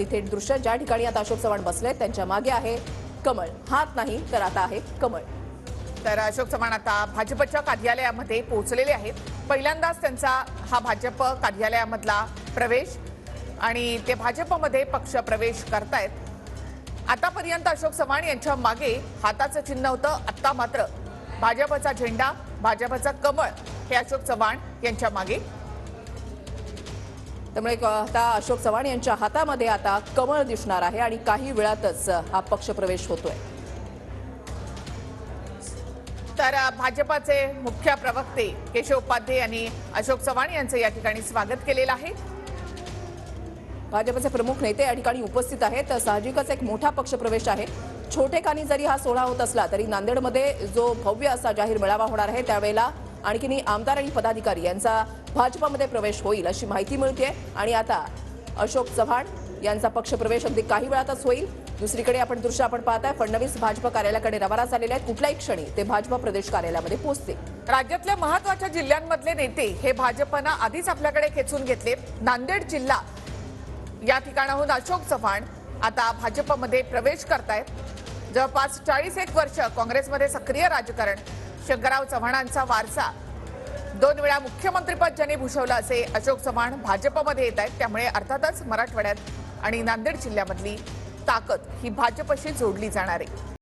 थेट दृश्य ज्या ठिकाणी आता अशोक चव्हाण बसले त्यांच्या मागे आहे कमळ. हात नाही तर आता आहे कमळ. तर अशोक चव्हाण आता भाजपच्या कार्यालयामध्ये पोहोचलेले आहेत. पहिल्यांदाच त्यांचा हा भाजप कार्यालयामधला प्रवेश आणि ते भाजपमध्ये पक्ष प्रवेश करतायत. आतापर्यंत अशोक चव्हाण यांच्या मागे हाताचं चिन्ह होतं. आता मात्र भाजपचा झेंडा, भाजपचा कमळ हे अशोक चव्हाण यांच्या मागे. त्यामुळे आता अशोक चव्हाण यांच्या हातामध्ये आता कमळ दिसणार आहे आणि काही वेळातच हा पक्ष प्रवेश होतोय. तर भाजपाचे मुख्य प्रवक्ते केशव उपाध्ये यांनी अशोक चव्हाण यांचं या ठिकाणी स्वागत केलेलं आहे. भाजपचे प्रमुख नेते या ठिकाणी उपस्थित आहेत. तर साहजिकच एक मोठा पक्षप्रवेश आहे. छोटेखानी जरी हा सोहळा होत असला तरी नांदेडमध्ये जो भव्य असा जाहीर मेळावा होणार आहे त्यावेळेला आणखीन आमदार आणि पदाधिकारी यांचा भाजपमध्ये प्रवेश होईल अशी माहिती मिळते. आणि आता अशोक चव्हाण यांचा पक्षप्रवेश अगदी काही वेळातच होईल. दुसरीकडे आपण दृश्य पाहताय, फडणवीस भाजप कार्यालयाकडे रवाना झालेले आहेत. कुठल्याही क्षणी ते भाजप प्रदेश कार्यालयामध्ये पोहोचतील. राज्यातल्या महत्त्वाच्या जिल्ह्यांमधले नेते हे भाजपनं आधीच आपल्याकडे खेचून घेतले. नांदेड जिल्हा या ठिकाणाहून अशोक चव्हाण आता भाजपमध्ये प्रवेश करतायत. जवळपास 41 वर्ष काँग्रेसमध्ये सक्रिय राजकारण. शंकरराव चव्हाणांचा वारसा, 2 वेळा मुख्यमंत्रीपद ज्यांनी भूषवलं असे अशोक चव्हाण भाजपमध्ये येत आहेत. त्यामुळे अर्थातच मराठवाड्यात आणि नांदेड जिल्ह्यामधली ताकद ही भाजपशी जोडली जाणार आहे.